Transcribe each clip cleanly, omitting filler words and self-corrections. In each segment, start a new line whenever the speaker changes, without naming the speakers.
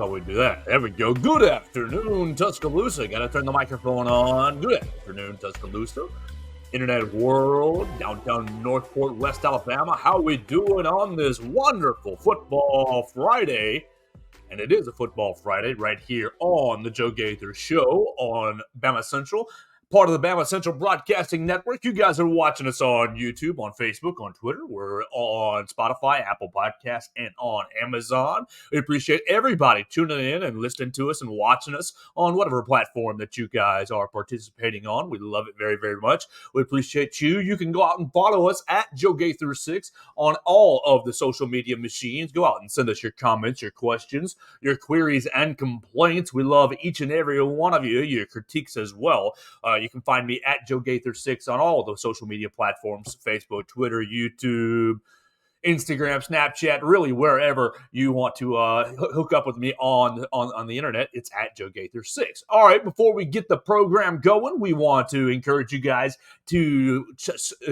about we do that? There we go. Good afternoon, Tuscaloosa. Gotta turn the microphone on. Good afternoon, Tuscaloosa. Internet world, downtown Northport, West Alabama. How we doing on this wonderful football Friday? And it is a football Friday right here on the Joe Gaither Show on BamaCentral, part of the BamaCentral Broadcasting Network. You guys are watching us on YouTube, on Facebook, on Twitter. We're on Spotify, Apple Podcasts, and on Amazon. We appreciate everybody tuning in and listening to us and watching us on whatever platform that you guys are participating on. We love it very, very much. We appreciate you. You can go out and follow us at Joe Gaither 6 on all of the social media machines. Go out and send us your comments, your questions, your queries, and complaints. We love each and every one of you, your critiques as well. You can find me at Joe Gaither 6 on all of those social media platforms: Facebook, Twitter, YouTube, Instagram, Snapchat, really wherever you want to hook up with me on the internet. It's at Joe Gaither 6. All right, before we get the program going, we want to encourage you guys to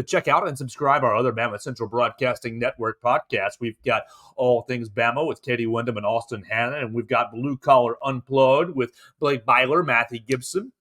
check out and subscribe our other BamaCentral Broadcasting Network podcasts. We've got All Things Bama with Katie Wyndham and Austin Hannon, and we've got Blue Collar Unplugged with Blake Byler, Matthew Gibson,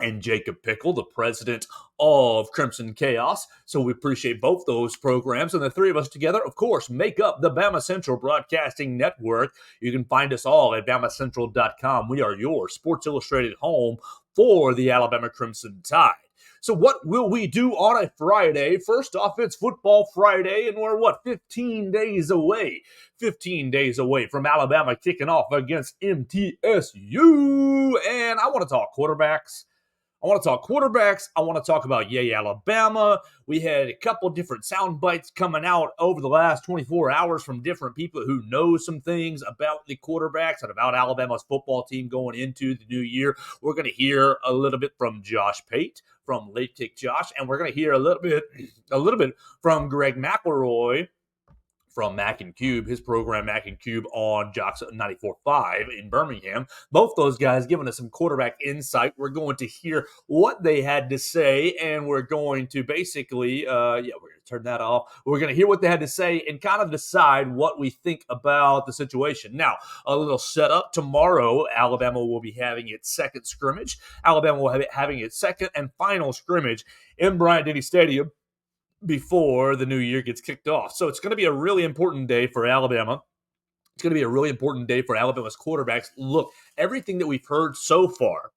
and Jacob Pickle, the president of Crimson Chaos. So we appreciate both those programs. And the three of us together, of course, make up the BamaCentral Broadcasting Network. You can find us all at BamaCentral.com. We are your Sports Illustrated home for the Alabama Crimson Tide. So what will we do on a Friday? First off, it's Football Friday, and we're, 15 days away? 15 days away from Alabama kicking off against MTSU. And I want to talk quarterbacks. I want to talk about Yea Alabama. We had a couple different sound bites coming out over the last 24 hours from different people who know some things about the quarterbacks and about Alabama's football team going into the new year. We're going to hear a little bit from Josh Pate, from Late Kick Josh, and we're going to hear a little bit from Greg McElroy from Mac and Cube, his program Mac and Cube on Jocks 94.5 in Birmingham. Both those guys giving us some quarterback insight. We're going to hear what they had to say, and we're going to basically, we're going to turn that off. We're going to hear what they had to say and kind of decide what we think about the situation. Now, a little setup. Tomorrow, Alabama will be having its second scrimmage. Alabama will be having its second and final scrimmage in Bryant-Denny Stadium before the new year gets kicked off. So it's going to be a really important day for Alabama. It's going to be a really important day for Alabama's quarterbacks. Look, everything that we've heard so far,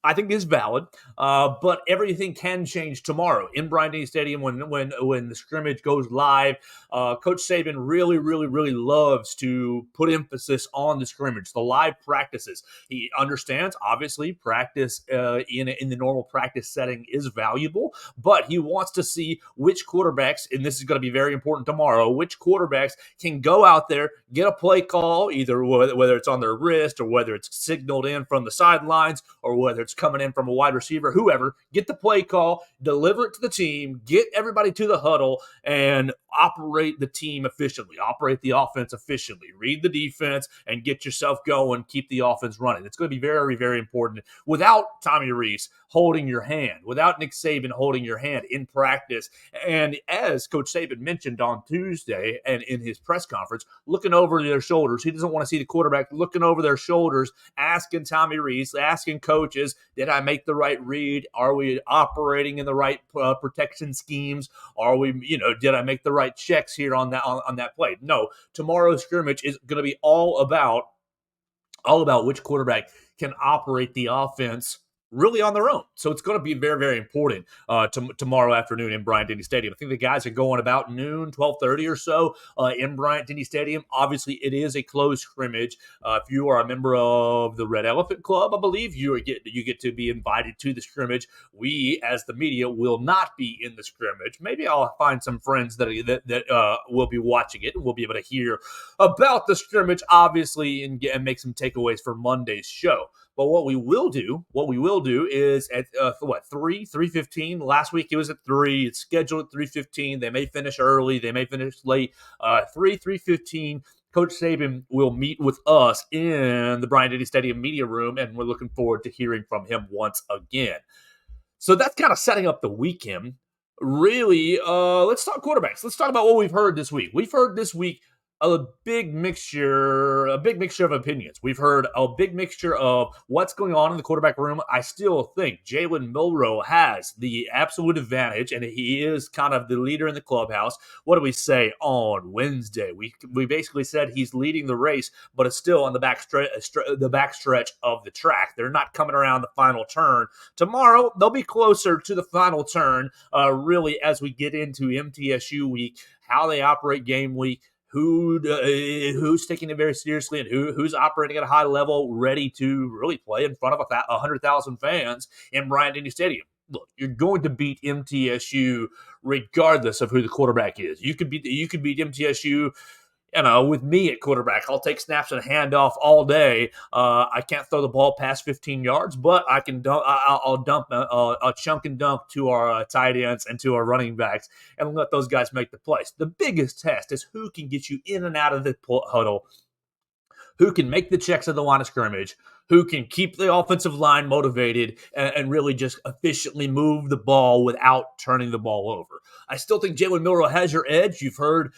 I think is valid, but everything can change tomorrow in Bryant-Denny Stadium when the scrimmage goes live. Coach Saban really loves to put emphasis on the scrimmage, the live practices. He understands, obviously, practice in the normal practice setting is valuable, but he wants to see which quarterbacks, and this is going to be very important tomorrow, which quarterbacks can go out there, get a play call, either whether it's on their wrist or whether it's signaled in from the sidelines or whether it's coming in from a wide receiver, whoever, get the play call, deliver it to the team, get everybody to the huddle, and operate the team efficiently, operate the offense efficiently, read the defense, and get yourself going, keep the offense running. It's going to be very, very important. Without Tommy Rees holding your hand, without Nick Saban holding your hand in practice, and as Coach Saban mentioned on Tuesday and in his press conference, looking over their shoulders. He doesn't want to see the quarterback looking over their shoulders, asking Tommy Rees, asking coaches, did I make the right read? Are we operating in the right protection schemes? Are we, did I make the right checks here on that play? No, tomorrow's scrimmage is going to be all about which quarterback can operate the offense really on their own. So it's going to be very, very important tomorrow afternoon in Bryant-Denny Stadium. I think the guys are going about noon, 12:30 or so in Bryant-Denny Stadium. Obviously, it is a closed scrimmage. If you are a member of the Red Elephant Club, I believe you get to be invited to the scrimmage. We, as the media, will not be in the scrimmage. Maybe I'll find some friends that will be watching it, and we'll be able to hear about the scrimmage, obviously, and make some takeaways for Monday's show. But what we will do is at 3:15. Last week it was at 3. It's scheduled at 3:15. They may finish early. They may finish late. 3:15. Coach Saban will meet with us in the Bryant-Denny Stadium media room, and we're looking forward to hearing from him once again. So that's kind of setting up the weekend. Really, let's talk quarterbacks. Let's talk about what we've heard this week. We've heard this week a big mixture of opinions. We've heard a big mixture of what's going on in the quarterback room. I still think Jalen Milroe has the absolute advantage, and he is kind of the leader in the clubhouse. What do we say on Wednesday? We basically said he's leading the race, but it's still on the backstretch of the track. They're not coming around the final turn. Tomorrow, they'll be closer to the final turn, really, as we get into MTSU week, how they operate game week, who's taking it very seriously, and who's operating at a high level, ready to really play in front of 100,000 fans in Bryant-Denny Stadium. Look, you're going to beat MTSU regardless of who the quarterback is. You could beat MTSU. With me at quarterback, I'll take snaps and handoff all day. I can't throw the ball past 15 yards, but I can dump. I'll dump a chunk and dump to our tight ends and to our running backs and let those guys make the plays. The biggest test is who can get you in and out of the huddle, who can make the checks at the line of scrimmage, who can keep the offensive line motivated and really just efficiently move the ball without turning the ball over. I still think Jalen Milroe has your edge. You've heard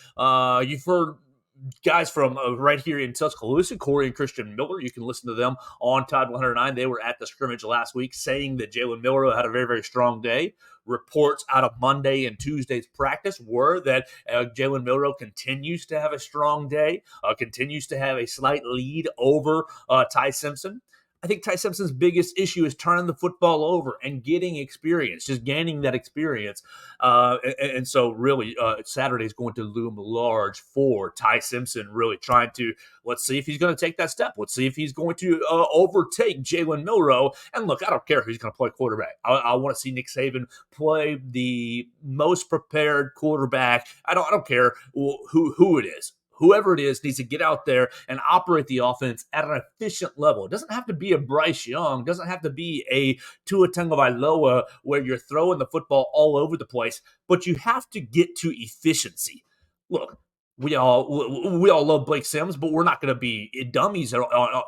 guys from right here in Tuscaloosa, Corey and Christian Miller. You can listen to them on Tide 109. They were at the scrimmage last week saying that Jalen Milroe had a very, very strong day. Reports out of Monday and Tuesday's practice were that Jalen Milroe continues to have a strong day, continues to have a slight lead over Ty Simpson. I think Ty Simpson's biggest issue is turning the football over and getting experience, just gaining that experience. And so really Saturday is going to loom large for Ty Simpson, really trying to, let's see if he's going to take that step. Let's see if he's going to overtake Jalen Milroe. And look, I don't care who's going to play quarterback. I want to see Nick Saban play the most prepared quarterback. I don't care who it is. Whoever it is needs to get out there and operate the offense at an efficient level. It doesn't have to be a Bryce Young. It doesn't have to be a Tua Tagovailoa where you're throwing the football all over the place, but you have to get to efficiency. Look, we all love Blake Sims, but we're not going to be dummies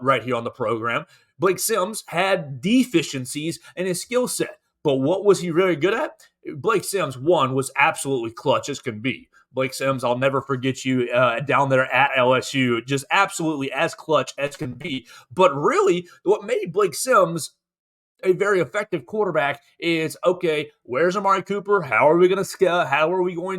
right here on the program. Blake Sims had deficiencies in his skill set, but what was he really good at? Blake Sims, one, was absolutely clutch as can be. Blake Sims, I'll never forget you down there at LSU, just absolutely as clutch as can be. But really, what made Blake Sims a very effective quarterback is, okay, where's Amari Cooper? How are we going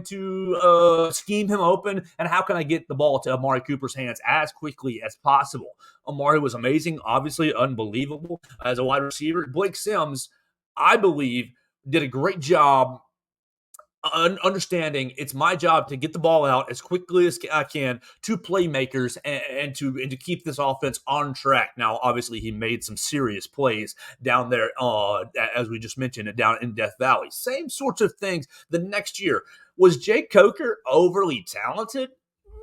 to scheme him open? And how can I get the ball to Amari Cooper's hands as quickly as possible? Amari was amazing, obviously unbelievable as a wide receiver. Blake Sims, I believe, did a great job understanding it's my job to get the ball out as quickly as I can to playmakers and to keep this offense on track. Now, obviously, he made some serious plays down there, as we just mentioned, down in Death Valley. Same sorts of things the next year. Was Jake Coker overly talented?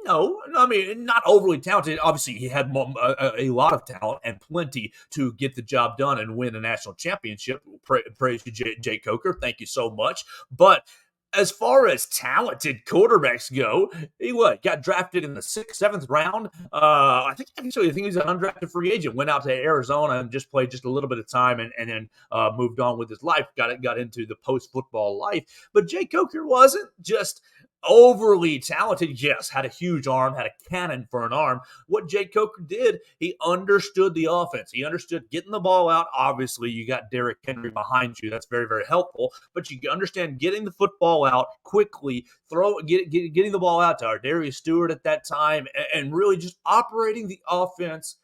No, I mean, not overly talented. Obviously, he had a lot of talent and plenty to get the job done and win a national championship. Praise to Jake Coker. Thank you so much. But as far as talented quarterbacks go, he got drafted in the 6th, 7th round. I think he was an undrafted free agent. Went out to Arizona and just played just a little bit of time, and then moved on with his life. Got into the post football life. But Jay Coker wasn't just overly talented. Yes, had a huge arm, had a cannon for an arm. What Jake Coker did, he understood the offense. He understood getting the ball out. Obviously, you got Derrick Henry behind you. That's very, very helpful. But you understand getting the football out quickly, getting the ball out to our Darius Stewart at that time, and really just operating the offense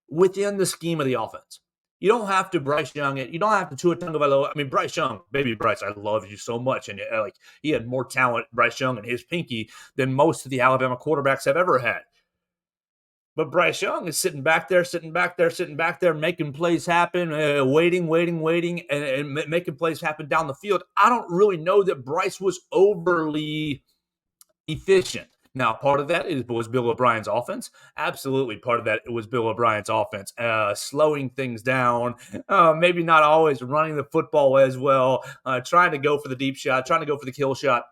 within the scheme of the offense. You don't have to Bryce Young it. You don't have to Tua Tagovailoa. I mean, Bryce Young, baby Bryce, I love you so much. And he had more talent, Bryce Young, and his pinky than most of the Alabama quarterbacks have ever had. But Bryce Young is sitting back there, making plays happen, waiting, and making plays happen down the field. I don't really know that Bryce was overly efficient. Now, part of that was Bill O'Brien's offense. Absolutely, part of that was Bill O'Brien's offense, slowing things down, maybe not always running the football as well, trying to go for the deep shot, trying to go for the kill shot.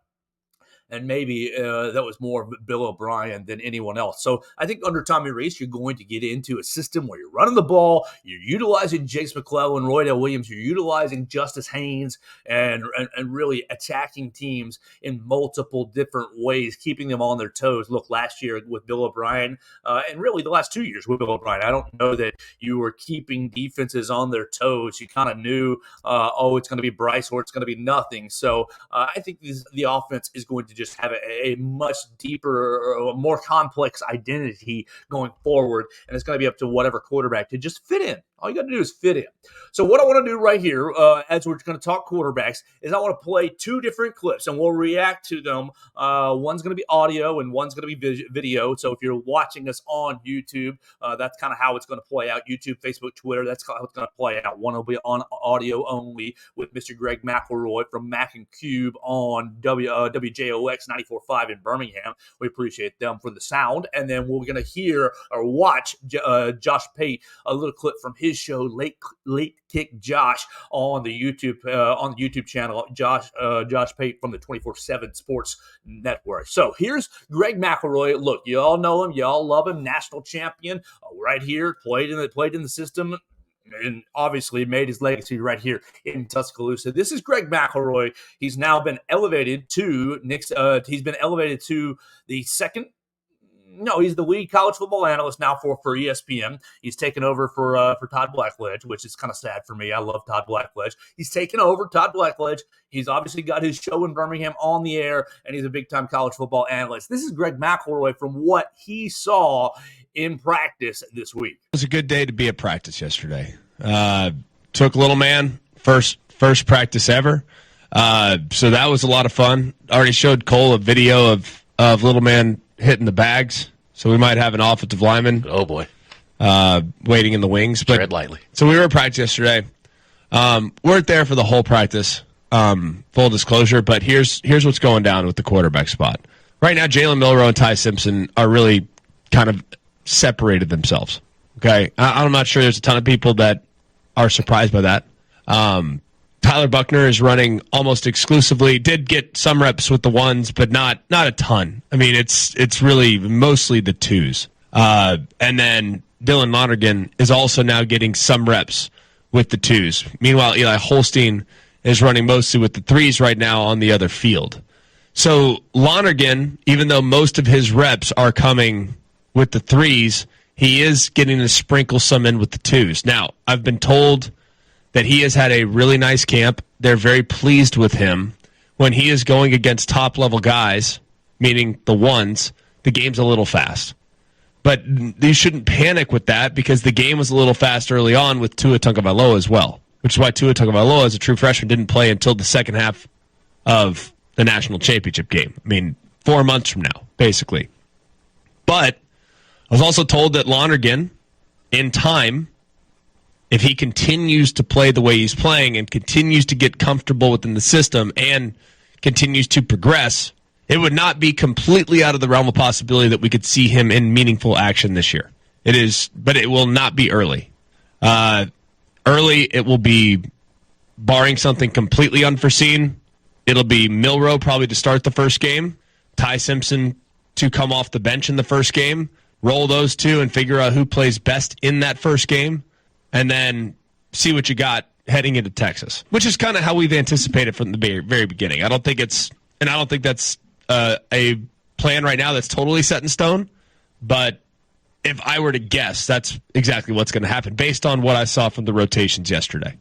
and maybe that was more of Bill O'Brien than anyone else. So I think under Tommy Rees, you're going to get into a system where you're running the ball, you're utilizing Jace McClellan, Roy Dale Williams, you're utilizing Justice Haynes, and really attacking teams in multiple different ways, keeping them on their toes. Look, last year with Bill O'Brien, and really the last 2 years with Bill O'Brien, I don't know that you were keeping defenses on their toes. You kind of knew, it's going to be Bryce or it's going to be nothing. So I think the offense is going to just have a much deeper, more complex identity going forward, and it's going to be up to whatever quarterback to just fit in. All you got to do is fit in. So what I want to do right here, as we're going to talk quarterbacks, is I want to play two different clips, and we'll react to them. One's going to be audio, and one's going to be video. So if you're watching us on YouTube, that's kind of how it's going to play out. YouTube, Facebook, Twitter, that's how it's going to play out. One will be on audio only with Mr. Greg McElroy from Mac and Cube on WJOX 94.5 in Birmingham. We appreciate them for the sound. And then we're going to hear or watch Josh Pate, a little clip from his show, Late Kick Josh, on the YouTube channel. Josh Pate from the 24/7 Sports Network. So here's Greg McElroy. Look, you all know him, you all love him, national champion, right here, played in the system, and obviously made his legacy right here in Tuscaloosa. This is Greg McElroy. He's now been elevated to the second. No, he's the lead college football analyst now for ESPN. He's taken over for Todd Blackledge, which is kind of sad for me. I love Todd Blackledge. He's taken over Todd Blackledge. He's obviously got his show in Birmingham on the air, and he's a big-time college football analyst. This is Greg McElroy from what he saw in practice this week.
It was a good day to be at practice yesterday. Took little man, first practice ever. So that was a lot of fun. Already showed Cole a video of little man hitting the bags, so we might have an offensive lineman.
Oh boy,
waiting in the wings. But
tread lightly.
So we were at practice yesterday. Weren't there for the whole practice. Full disclosure, but here's what's going down with the quarterback spot right now. Jalen Milroe and Ty Simpson are really kind of separated themselves. Okay, I'm not sure there's a ton of people that are surprised by that. Tyler Buckner is running almost exclusively. Did get some reps with the ones, but not a ton. I mean, it's really mostly the twos. And then Dylan Lonergan is also now getting some reps with the twos. Meanwhile, Eli Holstein is running mostly with the threes right now on the other field. So Lonergan, even though most of his reps are coming with the threes, he is getting to sprinkle some in with the twos. Now, I've been told that he has had a really nice camp. They're very pleased with him. When he is going against top-level guys, meaning the ones, the game's a little fast. But you shouldn't panic with that because the game was a little fast early on with Tua Tagovailoa as well, which is why Tua Tagovailoa, as a true freshman, didn't play until the second half of the national championship game. I mean, 4 months from now, basically. But I was also told that Lonergan, in time, if he continues to play the way he's playing and continues to get comfortable within the system and continues to progress, it would not be completely out of the realm of possibility that we could see him in meaningful action this year. It is, but it will not be early. Early, it will be, barring something completely unforeseen, it'll be Milroe probably to start the first game, Ty Simpson to come off the bench in the first game, roll those two and figure out who plays best in that first game, and then see what you got heading into Texas, which is kind of how we've anticipated from the very beginning. I don't think that's a plan right now that's totally set in stone, but if I were to guess, that's exactly what's going to happen based on what I saw from the rotations yesterday.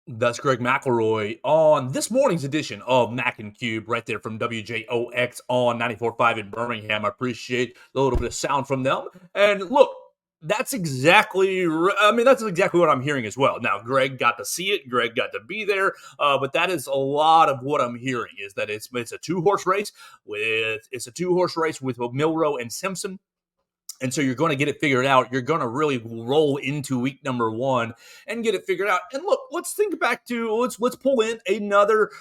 That's Greg McElroy on this morning's edition of Mac and Cube, right there from WJOX on 94.5 in Birmingham. I appreciate a little bit of sound from them. And look, that's exactly what I'm hearing as well. Now, Greg got to see it. Greg got to be there. But that is a lot of what I'm hearing is that it's a two-horse race with Milroe and Simpson. And so you're going to get it figured out. You're going to really roll into week number 1 and get it figured out. And look, let's think back to let's pull in another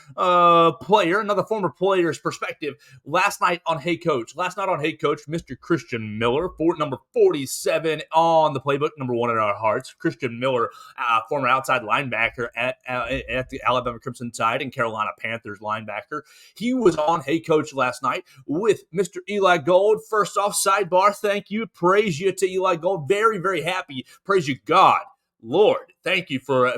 player, another former player's perspective. Last night on Hey Coach, Mr. Christian Miller, number 47 on the playbook, number 1 in our hearts. Christian Miller, former outside linebacker at the Alabama Crimson Tide and Carolina Panthers linebacker. He was on Hey Coach last night with Mr. Eli Gold. First off, sidebar, thank you. Praise you to Eli Gold. Very, very happy. Praise you, God. Lord, thank you for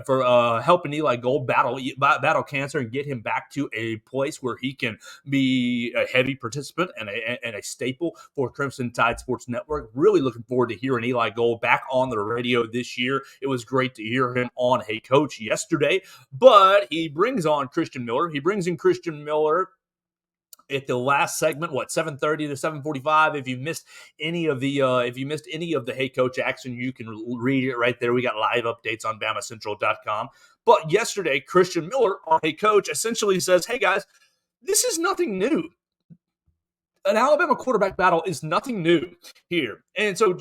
helping Eli Gold battle cancer and get him back to a place where he can be a heavy participant and a staple for Crimson Tide Sports Network. Really looking forward to hearing Eli Gold back on the radio this year. It was great to hear him on Hey Coach yesterday, but he brings on Christian Miller. He brings in Christian Miller at the last segment, 7:30 to 7:45. If you missed any of the Hey Coach action, you can read it right there. We got live updates on BamaCentral.com. But yesterday, Christian Miller on Hey Coach essentially says, "Hey guys, this is nothing new. An Alabama quarterback battle is nothing new here." And so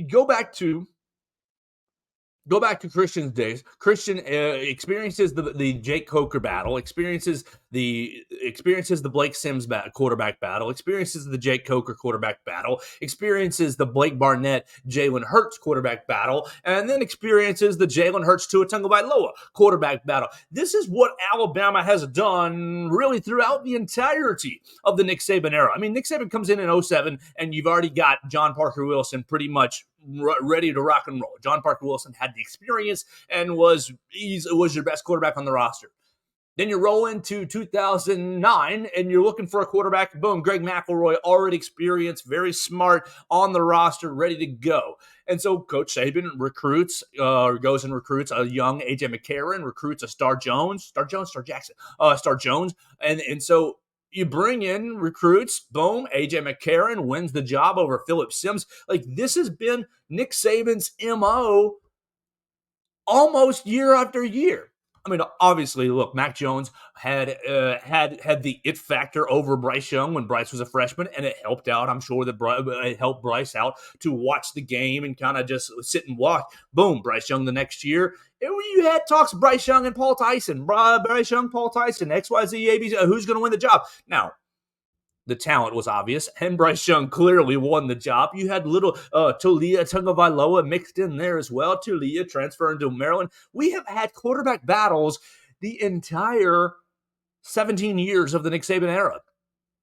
go back to Christian's days. Christian experiences the Jake Coker battle, experiences the Blake Sims quarterback battle, experiences the Jake Coker quarterback battle, experiences the Blake Barnett Jalen Hurts quarterback battle, and then experiences the Jalen Hurts Tua Tagovailoa quarterback battle. This is what Alabama has done really throughout the entirety of the Nick Saban era. I mean, Nick Saban comes in 2007, and you've already got John Parker Wilson pretty much ready to rock and roll. John Parker Wilson had the experience and was your best quarterback on the roster. Then you roll into 2009 and you're looking for a quarterback. Boom, Greg McElroy, already experienced, very smart, on the roster, ready to go. And so Coach Saban goes and recruits a young A.J. McCarron, recruits a Star Jones. And so you bring in recruits, boom, A.J. McCarron wins the job over Phillip Sims. Like, this has been Nick Saban's MO almost year after year. I mean, obviously, look, Mac Jones had the it factor over Bryce Young when Bryce was a freshman, and it helped out. I'm sure that it helped Bryce out to watch the game and kind of just sit and watch. Boom, Bryce Young the next year. You had talks Bryce Young and Paul Tyson. Bryce Young, Paul Tyson, XYZ, ABC, who's going to win the job? Now, the talent was obvious, and Bryce Young clearly won the job. You had little Taulia Tagovailoa mixed in there as well. Taulia transferring to Maryland. We have had quarterback battles the entire 17 years of the Nick Saban era.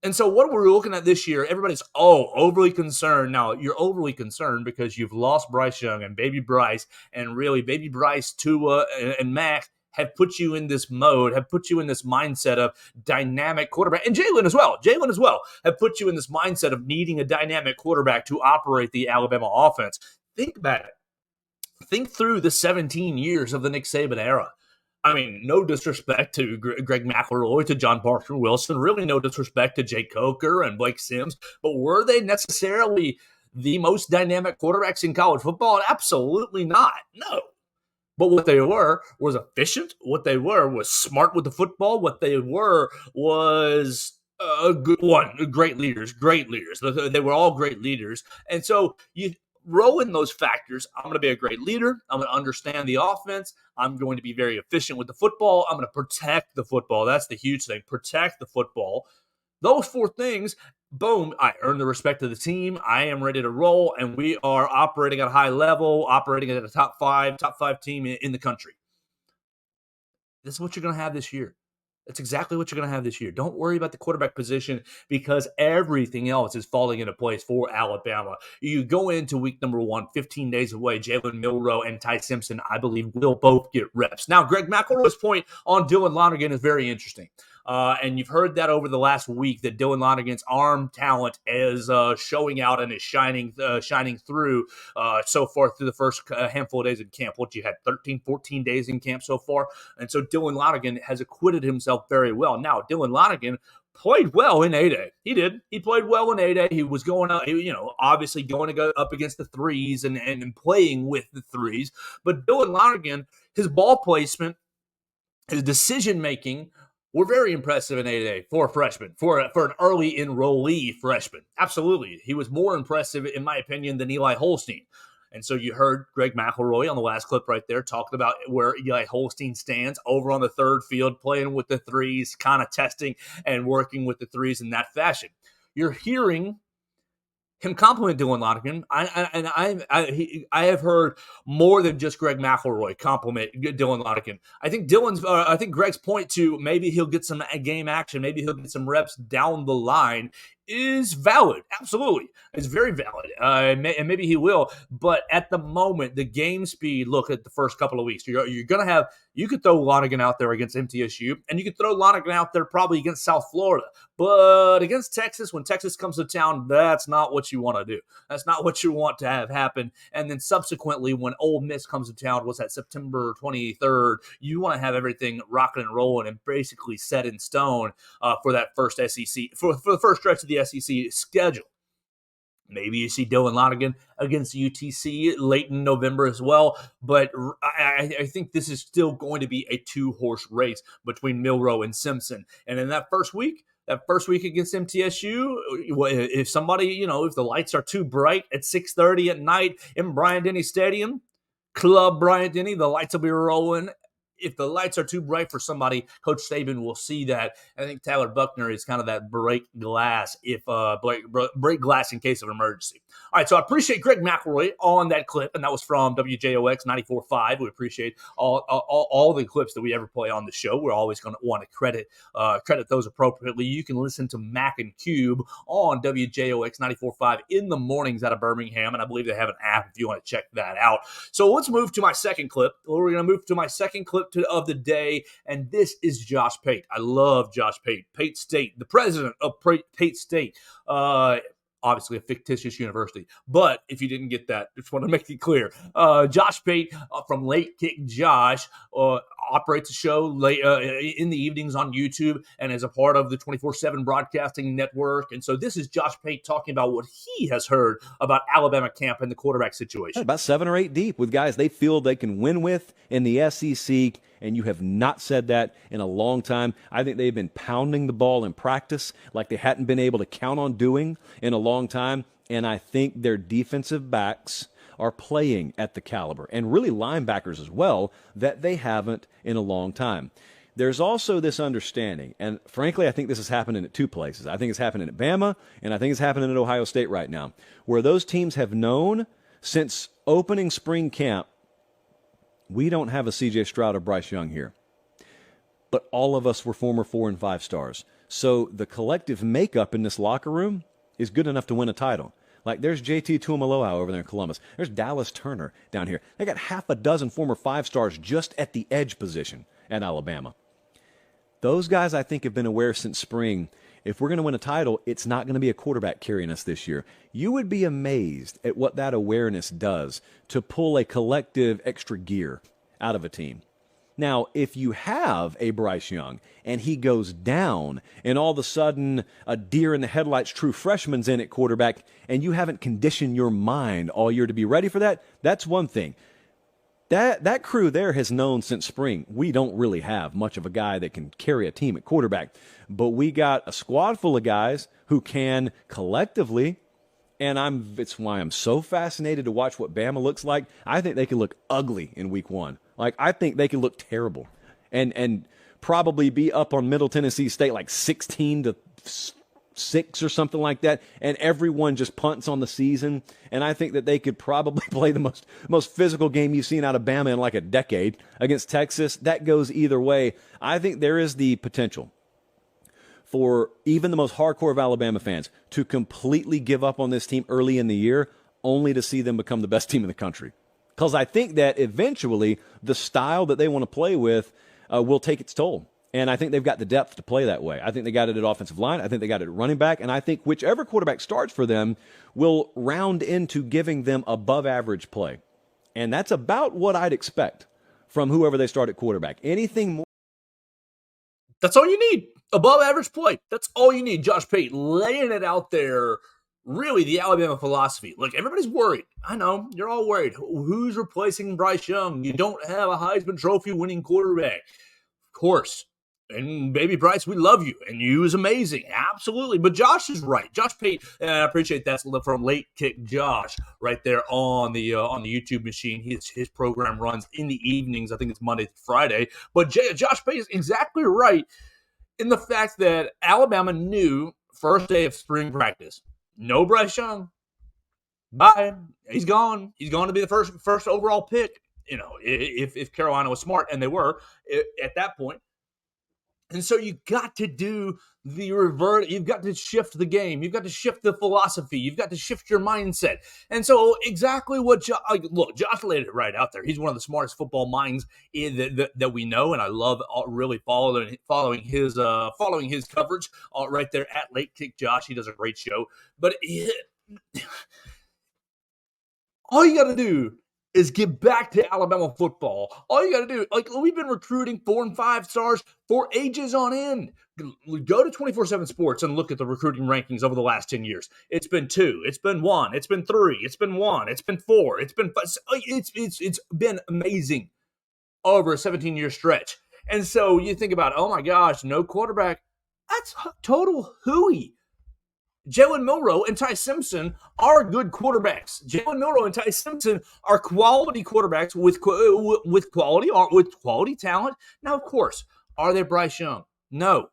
And so what we're looking at this year, everybody's overly concerned. Now, you're overly concerned because you've lost Bryce Young and Baby Bryce, and really Baby Bryce, Tua, and Mac have put you in this mode, have put you in this mindset of dynamic quarterback. And Jalen as well have put you in this mindset of needing a dynamic quarterback to operate the Alabama offense. Think about it. Think through the 17 years of the Nick Saban era. I mean, no disrespect to Greg McElroy, to John Parker Wilson, really no disrespect to Jake Coker and Blake Sims, but were they necessarily the most dynamic quarterbacks in college football? Absolutely not. No. But what they were was efficient. What they were was smart with the football. What they were was great leaders. They were all great leaders. And so you roll in those factors. I'm going to be a great leader. I'm going to understand the offense. I'm going to be very efficient with the football. I'm going to protect the football. That's the huge thing. Protect the football. Those four things, boom, I earn the respect of the team. I am ready to roll, and we are operating at a high level, operating at a top five team in the country. This is what you're going to have this year. That's exactly what you're going to have this year. Don't worry about the quarterback position because everything else is falling into place for Alabama. You go into week number 1, 15 days away. Jalen Milroe and Ty Simpson, I believe, will both get reps. Now, Greg McElroy's point on Dylan Lonergan is very interesting. And you've heard that over the last week that Dylan Lonergan's arm talent is showing out and is shining through so far through the first handful of days in camp. What you had 13, 14 days in camp so far. And so Dylan Lonergan has acquitted himself very well. Now, Dylan Lonergan played well in A-Day. He did. He played well in A-Day. He was going up, obviously going to go up against the threes and playing with the threes. But Dylan Lonergan, his ball placement, his decision-making were very impressive in 8A for a freshman, for an early enrollee freshman. Absolutely. He was more impressive, in my opinion, than Eli Holstein. And so you heard Greg McElroy on the last clip right there talking about where Eli Holstein stands over on the third field, playing with the threes, kind of testing and working with the threes in that fashion. You're hearing him compliment Dylan Lonergan. I have heard more than just Greg McElroy compliment Dylan Lonergan. I think Greg's point to maybe he'll get some game action, maybe he'll get some reps down the line is valid. Absolutely. It's very valid. And maybe he will. But at the moment, the game speed, look at the first couple of weeks. You're going to have, you could throw Lonergan out there against MTSU, and you could throw Lonergan out there probably against South Florida. But against Texas, when Texas comes to town, that's not what you want to do. That's not what you want to have happen. And then subsequently, when Ole Miss comes to town, what's that, September 23rd, you want to have everything rocking and rolling and basically set in stone for that first SEC, for the first stretch of the SEC schedule. Maybe you see Dylan Lonergan against UTC late in November as well. But I think this is still going to be a two-horse race between Milroe and Simpson. And in that first week against MTSU, if somebody, if the lights are too bright at 6:30 at night in Bryant-Denny Stadium, Club Bryant-Denny, the lights will be rolling. If the lights are too bright for somebody, Coach Saban will see that. I think Tyler Buckner is kind of that break glass break glass in case of emergency. All right, so I appreciate Greg McElroy on that clip, and that was from WJOX 94.5. We appreciate all the clips that we ever play on the show. We're always going to want to credit those appropriately. You can listen to Mac and Cube on WJOX 94.5 in the mornings out of Birmingham, and I believe they have an app if you want to check that out. So let's move to my second clip. We're going to move to my second clip of the day, and this is Josh Pate. I love Josh Pate. Pate State, the president of Pate State. Obviously a fictitious university. But if you didn't get that, just want to make it clear. Josh Pate from Late Kick Josh operates a show late in the evenings on YouTube and is a part of the 24/7 broadcasting network. And so this is Josh Pate talking about what he has heard about Alabama camp and the quarterback situation.
About 7 or 8 deep with guys they feel they can win with in the SEC, and you have not said that in a long time. I think they've been pounding the ball in practice like they hadn't been able to count on doing in a long time, and I think their defensive backs are playing at the caliber, and really linebackers as well, that they haven't in a long time. There's also this understanding, and frankly, I think this is happening at two places. I think it's happening at Bama, and I think it's happening at Ohio State right now, where those teams have known since opening spring camp, we don't have a C.J. Stroud or Bryce Young here. But all of us were former 4 and 5 stars. So the collective makeup in this locker room is good enough to win a title. Like, there's JT Tuimoloau over there in Columbus. There's Dallas Turner down here. They got half a dozen former 5 stars just at the edge position at Alabama. Those guys, I think, have been aware since spring. If we're going to win a title, it's not going to be a quarterback carrying us this year. You would be amazed at what that awareness does to pull a collective extra gear out of a team. Now, if you have a Bryce Young and he goes down and all of a sudden a deer in the headlights true freshman's in at quarterback and you haven't conditioned your mind all year to be ready for that, that's one thing. That crew there has known since spring we don't really have much of a guy that can carry a team at quarterback. But we got a squad full of guys who can collectively, and it's why I'm so fascinated to watch what Bama looks like. I think they could look ugly in week 1. Like, I think they could look terrible and probably be up on Middle Tennessee State like 16-6 or something like that, and everyone just punts on the season. And I think that they could probably play the most physical game you've seen out of Bama in like a decade against Texas. That goes either way. I think there is the potential for even the most hardcore of Alabama fans to completely give up on this team early in the year, only to see them become the best team in the country. Because I think that eventually the style that they want to play with will take its toll. And I think they've got the depth to play that way. I think they got it at offensive line. I think they got it at running back. And I think whichever quarterback starts for them will round into giving them above average play. And that's about what I'd expect from whoever they start at quarterback. Anything more?
That's all you need. Above average play. That's all you need. Josh Pate laying it out there. Really, the Alabama philosophy. Look, everybody's worried. I know. You're all worried. Who's replacing Bryce Young? You don't have a Heisman Trophy winning quarterback. Of course. And baby Bryce, we love you, and you is amazing, absolutely. But Josh is right. Josh Pate, and I appreciate that from Late Kick Josh right there on the YouTube machine. His program runs in the evenings. I think it's Monday to Friday. But Josh Pate is exactly right in the fact that Alabama knew first day of spring practice, no Bryce Young. Bye. He's gone. He's going to be the first overall pick. You know, if Carolina was smart, and they were at that point. And so you got to do the revert. You've got to shift the game. You've got to shift the philosophy. You've got to shift your mindset. And so exactly what look, Josh laid it right out there. He's one of the smartest football minds that we know, and I love really following his coverage right there at Late Kick Josh. He does a great show. But all you got to do is get back to Alabama football. All you got to do, we've been recruiting 4 and 5 stars for ages on end. Go to 24/7 Sports and look at the recruiting rankings over the last 10 years. It's been 2, it's been 1, it's been 3, it's been 1, it's been 4, it's been 5. It's been amazing over a 17-year stretch. And so you think about, oh my gosh, no quarterback. That's total hooey. Jalen Milroe and Ty Simpson are good quarterbacks. Jalen Milroe and Ty Simpson are quality quarterbacks with quality talent. Now, of course, are they Bryce Young? No.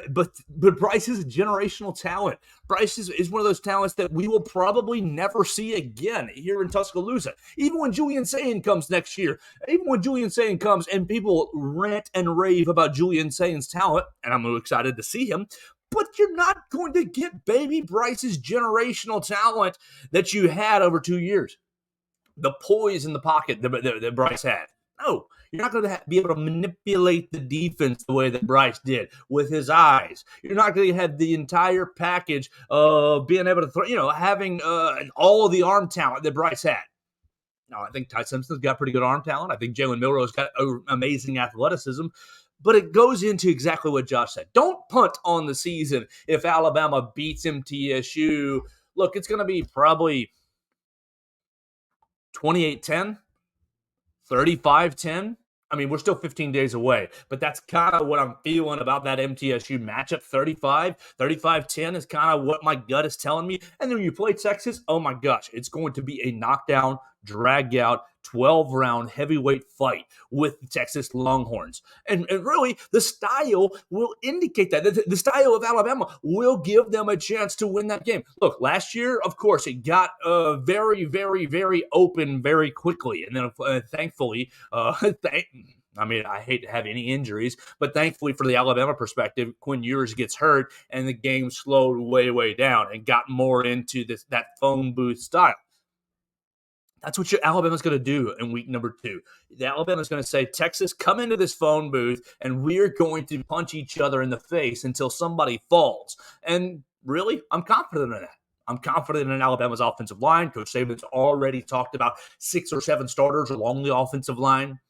But Bryce is a generational talent. Bryce is one of those talents that we will probably never see again here in Tuscaloosa. Even when Julian Sayin comes next year, even when Julian Sayin comes and people rant and rave about Julian Sayin's talent, and I'm excited to see him, but you're not going to get baby Bryce's generational talent that you had over 2 years. The poise in the pocket that Bryce had. No, you're not going to be able to manipulate the defense the way that Bryce did with his eyes. You're not going to have the entire package of being able to throw, having all of the arm talent that Bryce had. Now, I think Ty Simpson's got pretty good arm talent. I think Jalen Milroe's got amazing athleticism. But it goes into exactly what Josh said. Don't punt on the season if Alabama beats MTSU. Look, it's going to be probably 28-10, 35-10. I mean, we're still 15 days away, but that's kind of what I'm feeling about that MTSU matchup. 35-10 is kind of what my gut is telling me. And then when you play Texas, oh my gosh, it's going to be a knockdown, drag-out, 12-round heavyweight fight with the Texas Longhorns. And really, the style will indicate that. The style of Alabama will give them a chance to win that game. Look, last year, of course, it got very, very, very open very quickly. And then thankfully, I hate to have any injuries, but thankfully for the Alabama perspective, Quinn Ewers gets hurt and the game slowed way, way down and got more into that phone booth style. That's what Alabama's going to do in week number 2. Alabama's going to say, Texas, come into this phone booth, and we're going to punch each other in the face until somebody falls. And really, I'm confident in that. I'm confident in Alabama's offensive line. Coach Saban's already talked about 6 or 7 starters along the offensive line.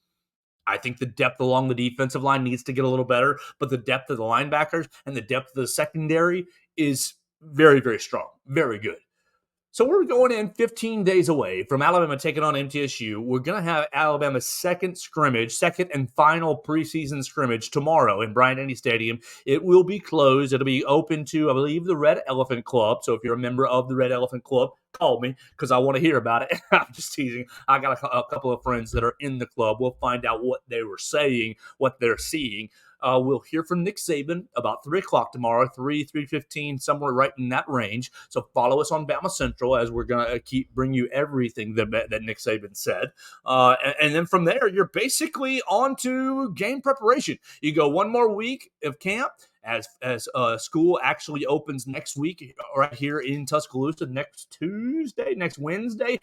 I think the depth along the defensive line needs to get a little better, but the depth of the linebackers and the depth of the secondary is very, very strong, very good. So we're going in 15 days away from Alabama taking on MTSU. We're going to have Alabama's second and final preseason scrimmage tomorrow in Bryant-Denny Stadium. It will be closed. It'll be open to, I believe, the Red Elephant Club. So if you're a member of the Red Elephant Club, call me because I want to hear about it. I'm just teasing. I got a couple of friends that are in the club. We'll find out what they were saying, what they're seeing. We'll hear from Nick Saban about 3 o'clock tomorrow, 3:15, somewhere right in that range. So follow us on BamaCentral as we're going to keep bring you everything that Nick Saban said. And then from there, you're basically on to game preparation. You go one more week of camp as school actually opens next week right here in Tuscaloosa. Next Wednesday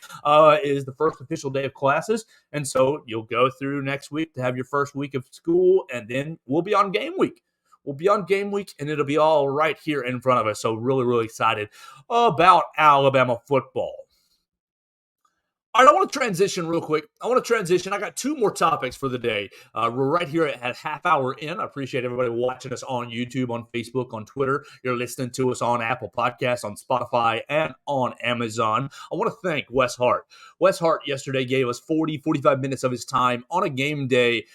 is the first official day of classes. And so you'll go through next week to have your first week of school, and then we'll be on game week. And it'll be all right here in front of us. So really, really excited about Alabama football. All right, I want to transition real quick. I got two more topics for the day. We're right here at half hour in. I appreciate everybody watching us on YouTube, on Facebook, on Twitter. You're listening to us on Apple Podcasts, on Spotify, and on Amazon. I want to thank Wes Hart. Wes Hart yesterday gave us 45 minutes of his time on a game day.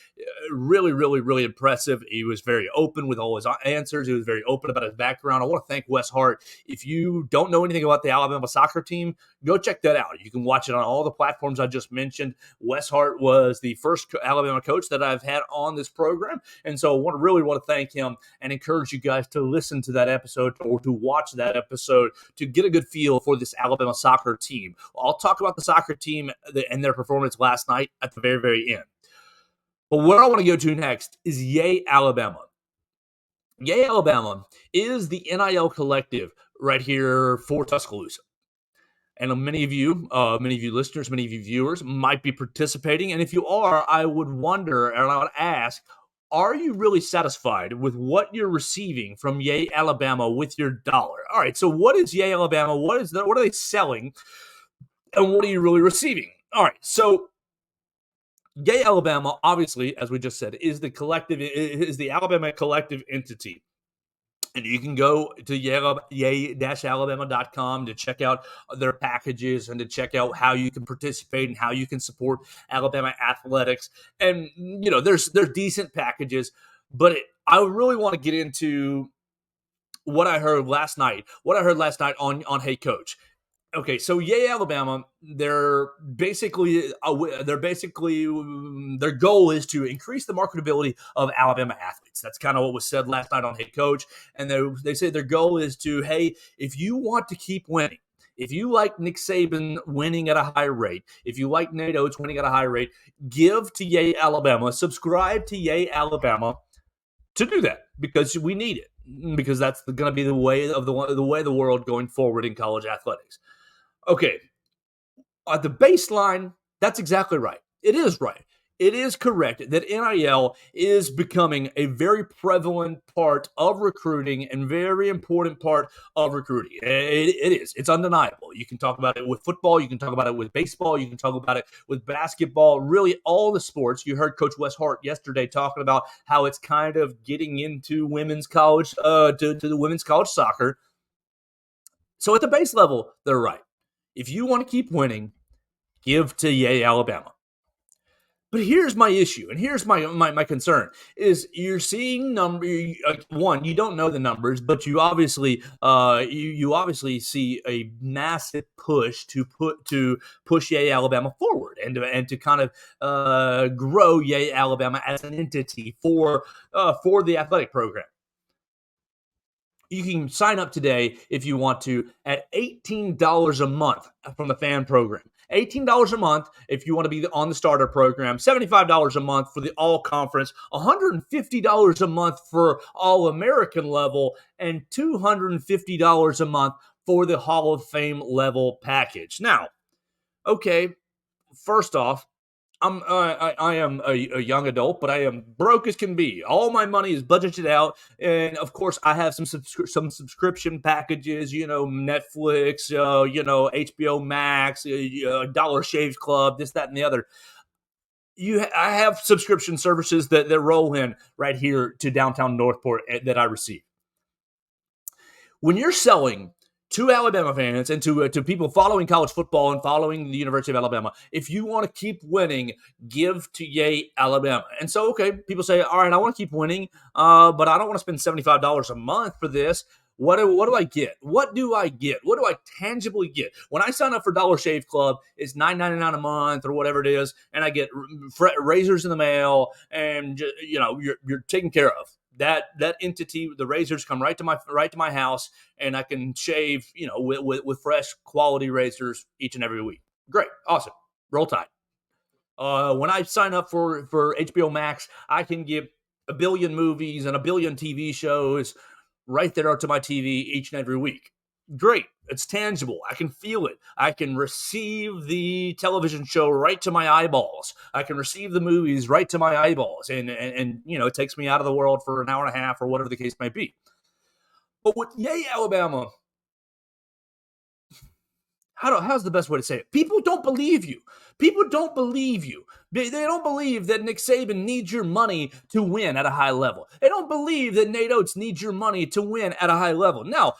Really, really, really impressive. He was very open with all his answers. He was very open about his background. I want to thank Wes Hart. If you don't know anything about the Alabama soccer team, go check that out. You can watch it on all the platforms I just mentioned. Wes Hart was the first Alabama coach that I've had on this program. And so I really want to thank him and encourage you guys to listen to that episode or to watch that episode to get a good feel for this Alabama soccer team. I'll talk about the soccer team and their performance last night at the very, very end. But where I want to go to next is Yea Alabama. Yea Alabama is the NIL Collective right here for Tuscaloosa. And many of you listeners, many of you viewers might be participating. And if you are, I would wonder and I would ask, are you really satisfied with what you're receiving from Yea Alabama with your dollar? All right, so what is Yea Alabama? What are they selling? And what are you really receiving? All right, so Yea Alabama, obviously, as we just said, is the Alabama collective entity. And you can go to yea-alabama.com to check out their packages and to check out how you can participate and how you can support Alabama athletics. And, there's decent packages, but I really want to get into what I heard last night on Hey Coach. Okay, so Yea Alabama, their goal is to increase the marketability of Alabama athletes. That's kind of what was said last night on Hey Coach. And they say their goal is to, hey, if you want to keep winning, if you like Nick Saban winning at a high rate, if you like Nate Oates winning at a high rate, give to Yea Alabama, subscribe to Yea Alabama to do that because we need it, because that's going to be the way of the world going forward in college athletics. Okay, at the baseline, that's exactly right. It is right. It is correct that NIL is becoming a very prevalent part of recruiting and very important part of recruiting. It is. It's undeniable. You can talk about it with football. You can talk about it with baseball. You can talk about it with basketball. Really, all the sports. You heard Coach Wes Hart yesterday talking about how it's kind of getting into women's college, to the women's college soccer. So at the base level, they're right. If you want to keep winning, give to Yea Alabama. But here's my issue, and here's my concern, is you're seeing one, you don't know the numbers, but you obviously you obviously see a massive push to push Yea Alabama forward and to kind of grow Yea Alabama as an entity for the athletic program. You can sign up today if you want to at $18 a month from the fan program. $18 a month if you want to be on the starter program, $75 a month for the all conference, $150 a month for all American level, and $250 a month for the Hall of Fame level package. Now, okay, first off, I am a young adult, but I am broke as can be. All my money is budgeted out, and of course, I have some subscription packages. Netflix, HBO Max, Dollar Shave Club, this, that, and the other. I have subscription services that roll in right here to downtown Northport that I receive. When you're selling to Alabama fans and to people following college football and following the University of Alabama, if you want to keep winning, give to Yea Alabama. And so, okay, people say, all right, I want to keep winning, but I don't want to spend $75 a month for this. What do I get? What do I get? What do I tangibly get? When I sign up for Dollar Shave Club, it's $9.99 a month or whatever it is, and I get razors in the mail, and you're taken care of. That entity, the razors come right to my house, and I can shave, with fresh quality razors each and every week. Great, awesome, roll tide. When I sign up for HBO Max, I can get a billion movies and a billion TV shows right there to my TV each and every week. Great, it's tangible. I can feel it. I can receive the television show right to my eyeballs. I can receive the movies right to my eyeballs, and it takes me out of the world for an hour and a half or whatever the case might be. But with Yea Alabama, how's the best way to say it? People don't believe you. People don't believe you. They don't believe that Nick Saban needs your money to win at a high level. They don't believe that Nate Oates needs your money to win at a high level. Now,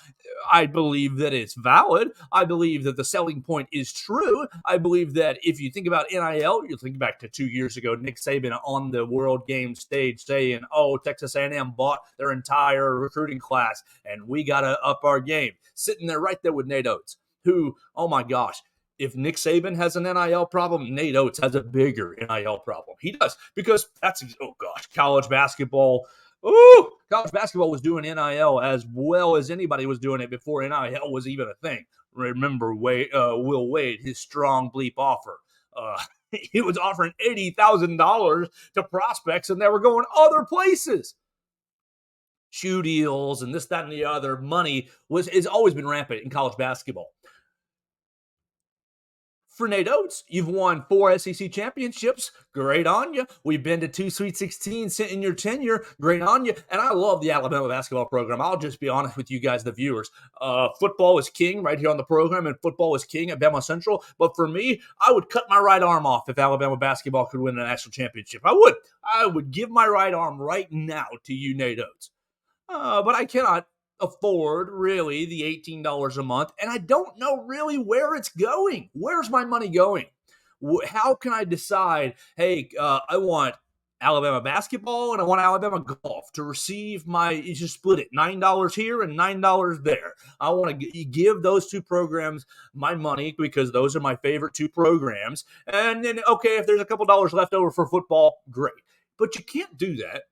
I believe that it's valid. I believe that the selling point is true. I believe that if you think about NIL, you think back to 2 years ago, Nick Saban on the World Game stage saying, "Oh, Texas A&M bought their entire recruiting class, and we got to up our game." Sitting there right there with Nate Oates, who, oh my gosh, if Nick Saban has an NIL problem, Nate Oates has a bigger NIL problem. He does, because that's, oh gosh, college basketball. Ooh, college basketball was doing NIL as well as anybody was doing it before NIL was even a thing. Remember Will Wade, his strong bleep offer. He was offering $80,000 to prospects, and they were going other places. Shoe deals and this, that, and the other. Money has always been rampant in college basketball. For Nate Oates, you've won 4 SEC championships. Great on you. We've been to 2 Sweet 16s in your tenure. Great on you. And I love the Alabama basketball program. I'll just be honest with you guys, the viewers. Football is king right here on the program, and football is king at BamaCentral. But for me, I would cut my right arm off if Alabama basketball could win a national championship. I would. I would give my right arm right now to you, Nate Oates. But I cannot afford really the $18 a month, and I don't know really where it's going. Where's my money going? How can I decide, hey, I want Alabama basketball and I want Alabama golf to receive you just split it, $9 here and $9 there. I want to give those 2 programs my money because those are my favorite 2 programs. And then, okay, if there's a couple dollars left over for football, great. But you can't do that.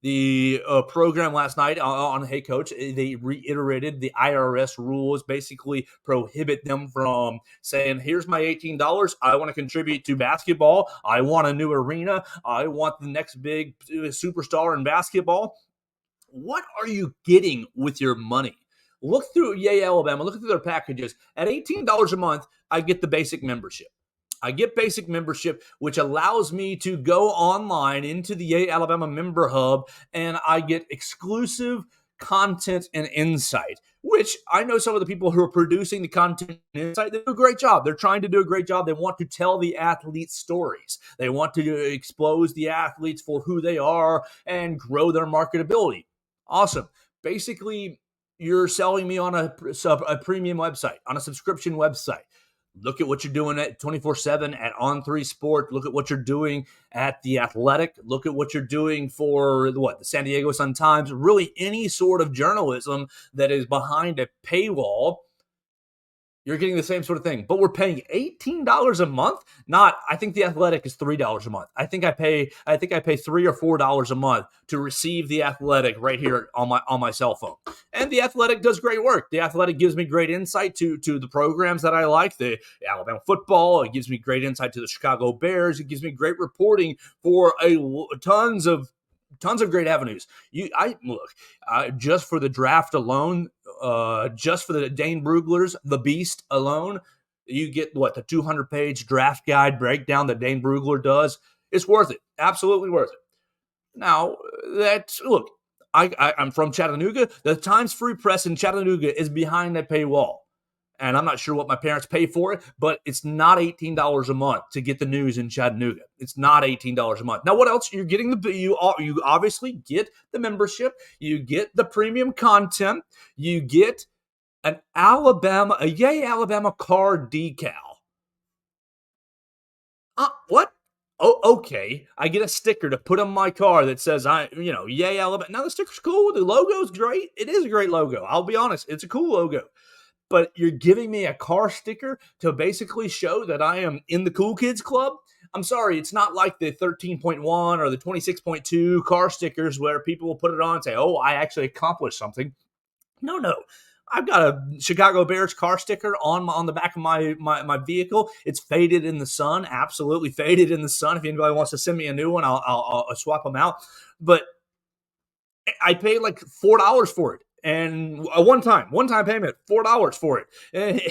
The program last night on Hey Coach, they reiterated the IRS rules, basically prohibit them from saying, here's my $18. I want to contribute to basketball. I want a new arena. I want the next big superstar in basketball. What are you getting with your money? Look through Yea Alabama. Look through their packages. At $18 a month, I get the basic membership. I get basic membership, which allows me to go online into the Yea Alabama member hub, and I get exclusive content and insight, which I know some of the people who are producing the content and insight, they do a great job. They're trying to do a great job. They want to tell the athletes' stories. They want to expose the athletes for who they are and grow their marketability. Awesome. Basically, you're selling me on a premium website, on a subscription website. Look at what you're doing at 24/7 at On3 Sport. Look at what you're doing at The Athletic. Look at what you're doing for the San Diego Sun-Times. Really, any sort of journalism that is behind a paywall, you're getting the same sort of thing. But we're paying $18 a month. I think The Athletic is $3 a month. I think I pay $3 or $4 a month to receive The Athletic right here on my cell phone. And The Athletic does great work. The Athletic gives me great insight to the programs that I like, the Alabama football. It gives me great insight to the Chicago Bears. It gives me great reporting for tons of great avenues. Just for the draft alone, just for the Dane Bruglers, the Beast alone, you get the 200-page draft guide breakdown that Dane Brugler does. It's worth it. Absolutely worth it. Now, I'm from Chattanooga. The Times Free Press in Chattanooga is behind that paywall. And I'm not sure what my parents pay for it, but it's not $18 a month to get the news in Chattanooga. It's not $18 a month. Now, what else? You're getting you obviously get the membership. You get the premium content. You get a Yea Alabama car decal. What? Oh, okay. I get a sticker to put on my car that says Yea Alabama. Now the sticker's cool. The logo's great. It is a great logo. I'll be honest. It's a cool logo. But you're giving me a car sticker to basically show that I am in the cool kids club? I'm sorry, it's not like the 13.1 or the 26.2 car stickers where people will put it on and say, oh, I actually accomplished something. No. I've got a Chicago Bears car sticker on the back of my vehicle. It's faded in the sun, absolutely faded in the sun. If anybody wants to send me a new one, I'll swap them out. But I paid like $4 for it. And a one-time payment, $4 for it.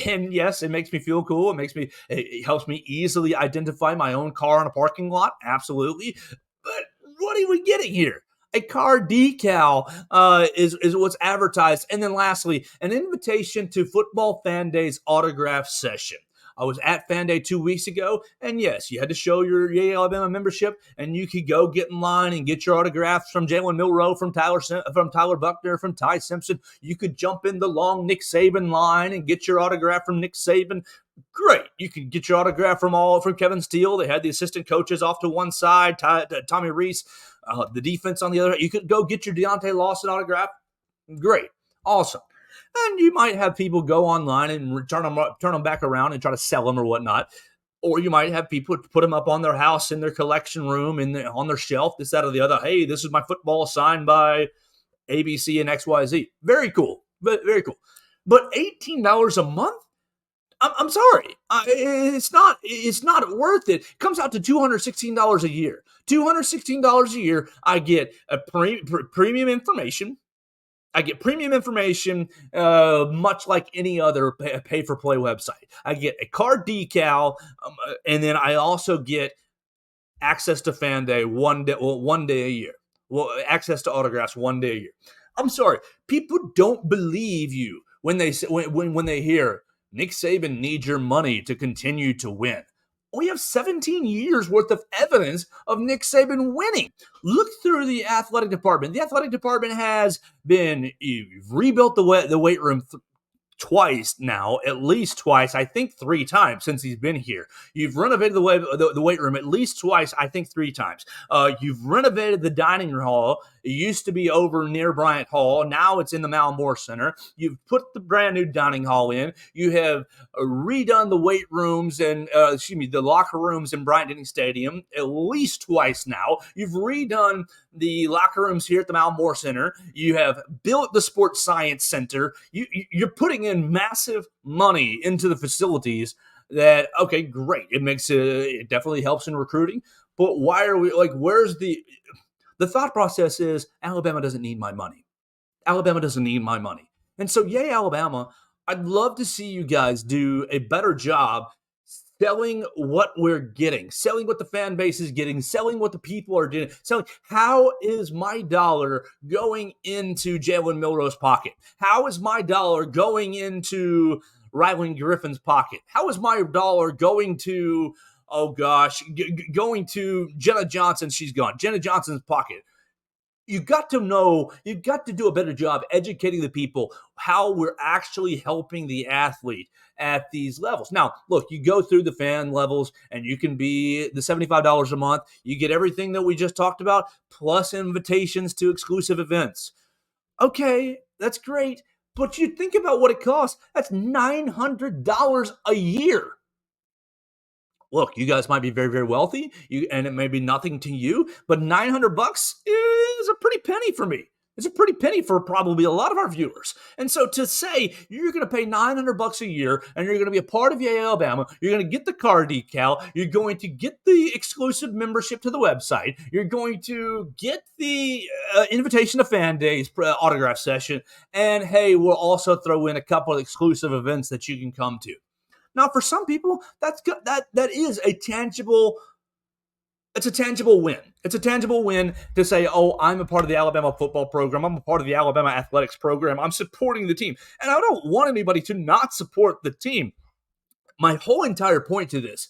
And yes, it makes me feel cool. It helps me easily identify my own car in a parking lot. Absolutely. But what are we getting here? A car decal is what's advertised. And then lastly, an invitation to Football Fan Day's autograph session. I was at Fan Day 2 weeks ago, and yes, you had to show your Yea Alabama membership, and you could go get in line and get your autographs from Jalen Milroe, from Tyler Buckner, from Ty Simpson. You could jump in the long Nick Saban line and get your autograph from Nick Saban. Great. You could get your autograph from Kevin Steele. They had the assistant coaches off to one side, Tommy Reese, the defense on the other. You could go get your Deontay Lawson autograph. Great. Awesome. And you might have people go online and turn them back around and try to sell them or whatnot. Or you might have people put them up on their house, in their collection room, on their shelf, this, that, or the other. Hey, this is my football signed by ABC and XYZ. Very cool. Very cool. But $18 a month? I'm sorry. It's not worth it. It comes out to $216 a year. $216 a year, I get a premium information. I get premium information, much like any other pay-for-play website. I get a card decal, and then I also get access to Fan Day one day a year. Well, access to autographs 1 day a year. I'm sorry. People don't believe you when they hear Nick Saban needs your money to continue to win. We have 17 years worth of evidence of Nick Saban winning. Look through the athletic department. The athletic department has been rebuilt the weight room twice now, at least twice, I think 3 times since he's been here. You've renovated the weight room at least twice, I think 3 times. You've renovated the dining hall. It used to be over near Bryant Hall. Now it's in the Malmore Center. You've put the brand new dining hall in. You have redone the weight rooms and, the locker rooms in Bryant-Denny Stadium at least twice now. You've redone the locker rooms here at the Malmore Center. You have built the Sports Science Center. You're putting in massive money into the facilities that, okay, great. It definitely helps in recruiting. But why are we where's the thought process is Alabama doesn't need my money. Alabama doesn't need my money. And so, Yea Alabama, I'd love to see you guys do a better job selling what we're getting, selling what the fan base is getting, selling what the people are doing, selling how is my dollar going into Jalen Milroe's pocket? How is my dollar going into Rylan Griffin's pocket? How is my dollar going to going to Jenna Johnson? She's gone. Jenna Johnson's pocket. You've got to do a better job educating the people how we're actually helping the athlete at these levels. Now, look, you go through the fan levels and you can be the $75 a month. You get everything that we just talked about, plus invitations to exclusive events. Okay, that's great. But you think about what it costs. That's $900 a year. Look, you guys might be very, very wealthy, and it may be nothing to you, but $900 is a pretty penny for me. It's a pretty penny for probably a lot of our viewers. And so to say you're going to pay $900 a year and you're going to be a part of Yea Alabama, you're going to get the card decal, you're going to get the exclusive membership to the website, you're going to get the invitation to Fan Days autograph session, and hey, we'll also throw in a couple of exclusive events that you can come to. Now, for some people, that's good. That is a tangible. It's a tangible win. It's a tangible win to say, "Oh, I'm a part of the Alabama football program. I'm a part of the Alabama athletics program. I'm supporting the team." And I don't want anybody to not support the team. My whole entire point to this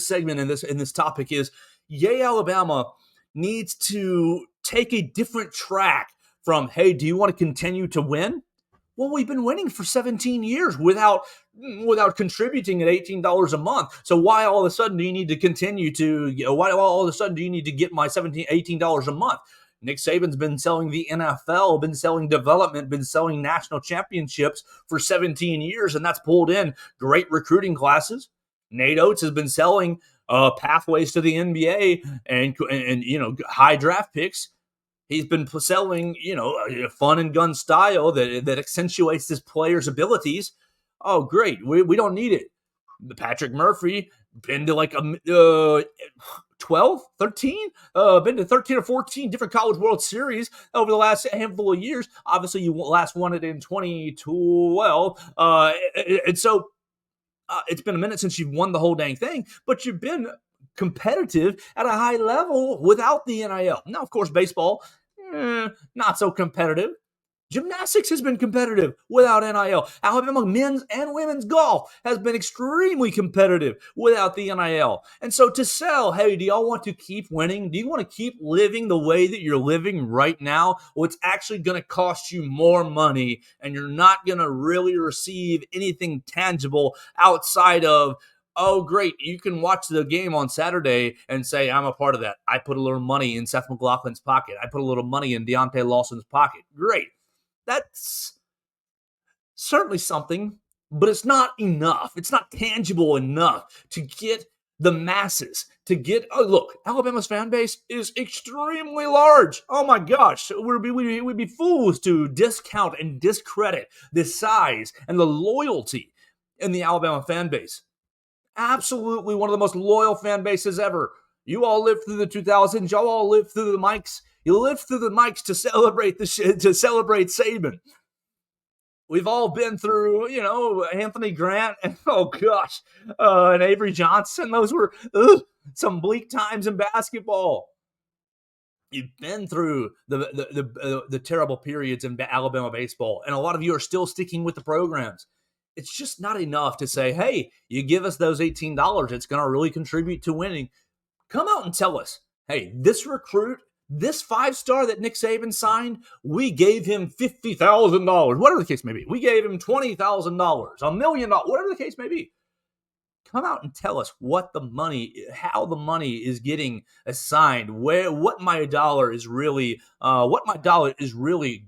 segment in this topic is, Yea Alabama needs to take a different track from, "Hey, do you want to continue to win?" Well, we've been winning for 17 years without contributing at $18 a month. So why all of a sudden do you need to continue to, why all of a sudden do you need to get my $18 a month? Nick Saban's been selling the NFL, been selling development, been selling national championships for 17 years, and that's pulled in great recruiting classes. Nate Oates has been selling pathways to the NBA and high draft picks. He's been selling, fun and gun style that accentuates his player's abilities. Oh, great. We don't need it. Patrick Murphy, been to 12, 13? Been to 13 or 14 different College World Series over the last handful of years. Obviously, you last won it in 2012. And so it's been a minute since you've won the whole dang thing, but you've been competitive at a high level without the NIL. Now, of course, baseball, not so competitive. Gymnastics has been competitive without NIL. Alabama men's and women's golf has been extremely competitive without the NIL. And so to sell, hey, do y'all want to keep winning? Do you want to keep living the way that you're living right now? Well, it's actually going to cost you more money, and you're not going to really receive anything tangible outside of, oh, great, you can watch the game on Saturday and say, I'm a part of that. I put a little money in Seth McLaughlin's pocket. I put a little money in Deontay Lawson's pocket. Great. That's certainly something, but it's not enough. It's not tangible enough to get the masses, to get, oh, look, Alabama's fan base is extremely large. Oh my gosh, we'd be fools to discount and discredit the size and the loyalty in the Alabama fan base. Absolutely one of the most loyal fan bases ever. You all lived through the 2000s. Y'all all lived through the mics. You lived through the mics to celebrate to celebrate Saban. We've all been through, Anthony Grant and and Avery Johnson. Those were some bleak times in basketball. You've been through the terrible periods in Alabama baseball, and a lot of you are still sticking with the programs. It's just not enough to say, hey, you give us those $18, it's going to really contribute to winning. Come out and tell us, hey, this recruit, this 5-star that Nick Saban signed, we gave him $50,000, whatever the case may be. We gave him $20,000, $1 million, whatever the case may be. Come out and tell us how the money is getting assigned, what my dollar is really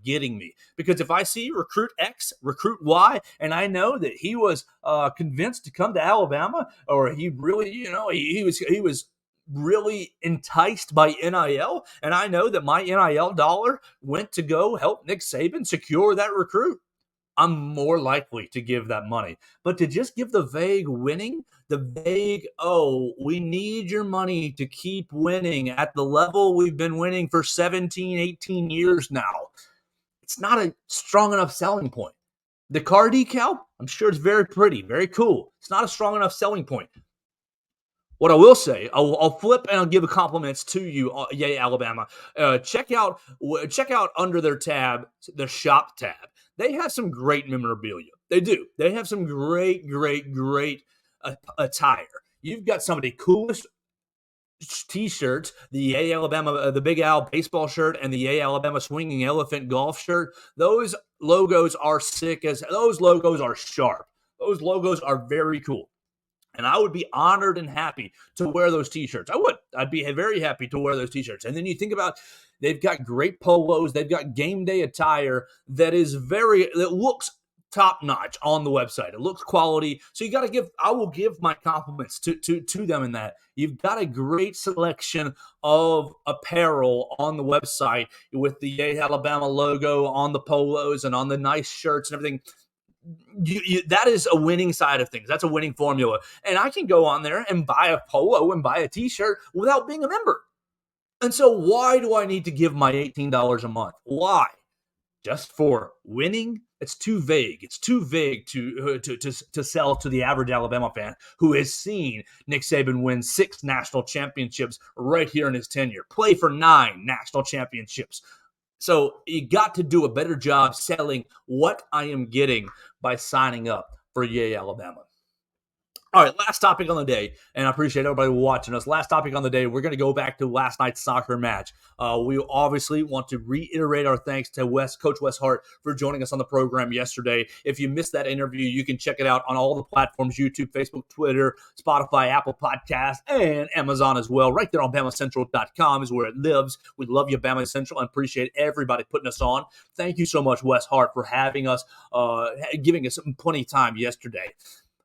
getting me. Because if I see recruit X, recruit Y, and I know that he was convinced to come to Alabama, or he really, he was really enticed by NIL, and I know that my NIL dollar went to go help Nick Saban secure that recruit, I'm more likely to give that money. But to just give the vague, we need your money to keep winning at the level we've been winning for 17, 18 years now, it's not a strong enough selling point. The car decal, I'm sure it's very pretty, very cool. It's not a strong enough selling point. What I will say, I'll flip and I'll give compliments to you, Yea Alabama. Check out under their tab, their shop tab. They have some great memorabilia. They do. They have some great attire. You've got some of the coolest T-shirts, the Yea Alabama, the Big Al baseball shirt, and the Yea Alabama swinging elephant golf shirt. Those logos are sick those logos are sharp. Those logos are very cool. And I would be honored and happy to wear those T-shirts. I'd be very happy to wear those T-shirts. And then you think about, they've got great polos. They've got game day attire that looks top-notch on the website. It looks quality. So I will give my compliments to them in that. You've got a great selection of apparel on the website with the Yea Alabama logo on the polos and on the nice shirts and everything. That is a winning side of things. That's a winning formula. And I can go on there and buy a polo and buy a T-shirt without being a member. And so why do I need to give my $18 a month? Why? Just for winning? It's too vague. It's too vague to sell to the average Alabama fan who has seen Nick Saban win 6 national championships right here in his tenure, play for 9 national championships. So you got to do a better job selling what I am getting by signing up for Yea Alabama. All right, last topic on the day, and I appreciate everybody watching us. Last topic on the day, we're going to go back to last night's soccer match. We obviously want to reiterate our thanks to Coach Wes Hart for joining us on the program yesterday. If you missed that interview, you can check it out on all the platforms, YouTube, Facebook, Twitter, Spotify, Apple Podcasts, and Amazon as well. Right there on BamaCentral.com is where it lives. We love you, BamaCentral, and appreciate everybody putting us on. Thank you so much, Wes Hart, for having us, giving us plenty of time yesterday.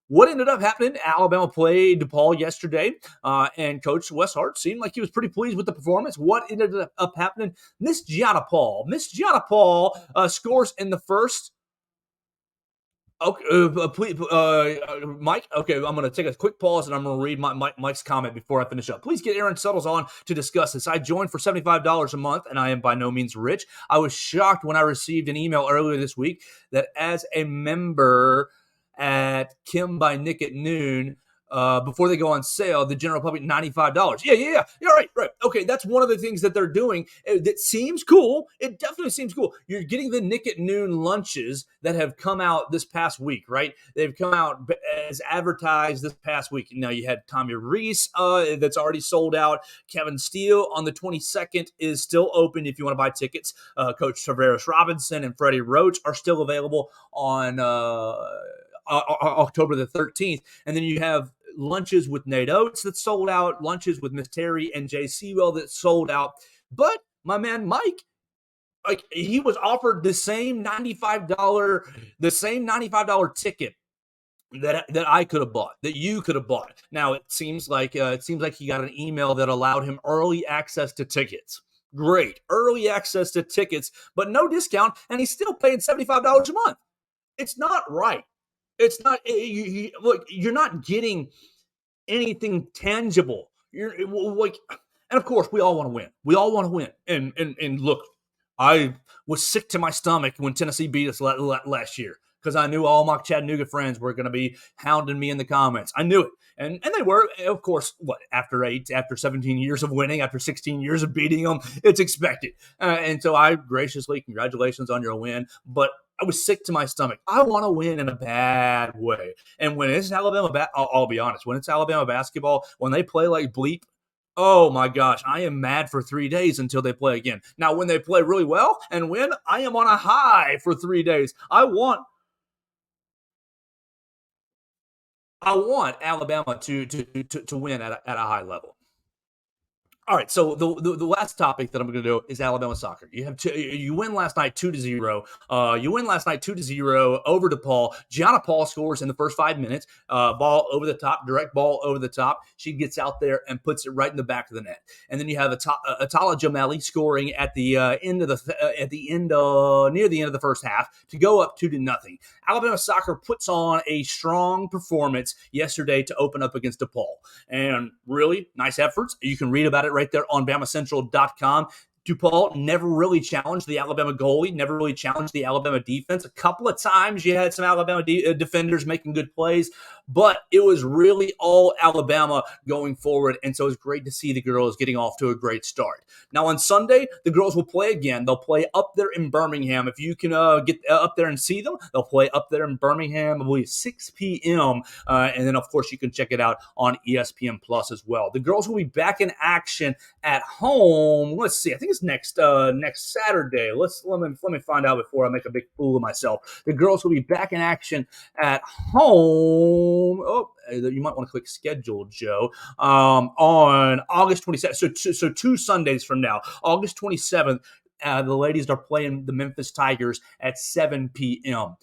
What ended up happening, Alabama played DePaul yesterday, and Coach Wes Hart seemed like he was pretty pleased with the performance. What ended up happening? Miss Gianna Paul scores in the first. Okay, please, Mike. Okay, I'm going to take a quick pause, and I'm going to read Mike's comment before I finish up. Please get Aaron Suttles on to discuss this. I joined for $75 a month, and I am by no means rich. I was shocked when I received an email earlier this week that as a member at Kim by Nick at noon, before they go on sale, the general public $95. Yeah, right. Okay, that's one of the things that they're doing. That seems cool. It definitely seems cool. You're getting the Nick at Noon lunches that have come out this past week, right? They've come out as advertised this past week. Now you had Tommy Reese that's already sold out. Kevin Steele on the 22nd is still open if you want to buy tickets. Coach Tavares Robinson and Freddie Roach are still available on October the 13th. And then you have lunches with Nate Oates that sold out, lunches with Miss Terry and Jay Sewell that sold out. But my man Mike, like, he was offered the same $95 ticket that I could have bought, that you could have bought. Now it seems like he got an email that allowed him early access to tickets. Great, early access to tickets, but no discount, and he's still paying $75 a month. It's not right. It's not. Look, you're not getting anything tangible. You're like, and of course, we all want to win. We all want to win. And look, I was sick to my stomach when Tennessee beat us last year because I knew all my Chattanooga friends were going to be hounding me in the comments. I knew it, and they were. Of course, after 17 years of winning, after 16 years of beating them, it's expected. And so I graciously, congratulations on your win, but I was sick to my stomach. I want to win in a bad way. And when it's Alabama, I'll be honest, when it's Alabama basketball, when they play like bleep, oh my gosh, I am mad for 3 days until they play again. Now, when they play really well and win, I am on a high for 3 days. I want Alabama to win at a high level. All right, so the last topic that I'm going to do is Alabama soccer. You win last night 2-0. You win last night 2-0 over DePaul. Gianna Paul scores in the first 5 minutes. Ball over the top, direct ball over the top. She gets out there and puts it right in the back of the net. And then you have Atala Jamali scoring at the near the end of the first half to go up 2-0. Alabama soccer puts on a strong performance yesterday to open up against DePaul, and really nice efforts. You can read about it right there on BamaCentral.com. DePaul never really challenged the Alabama goalie, never really challenged the Alabama defense. A couple of times you had some Alabama defenders making good plays, but it was really all Alabama going forward, and so it's great to see the girls getting off to a great start. Now on Sunday, the girls will play again. They'll play up there in Birmingham. If you can get up there and see them, they'll play up there in Birmingham, I believe 6 p.m., and then, of course, you can check it out on ESPN Plus as well. The girls will be back in action at home. Let's see. I think it's next Saturday. Let me find out before I make a big fool of myself. The girls will be back in action at home. Oh, you might want to click schedule, Joe. On August 27th. So 2 Sundays from now, August 27th. The ladies are playing the Memphis Tigers at 7 p.m.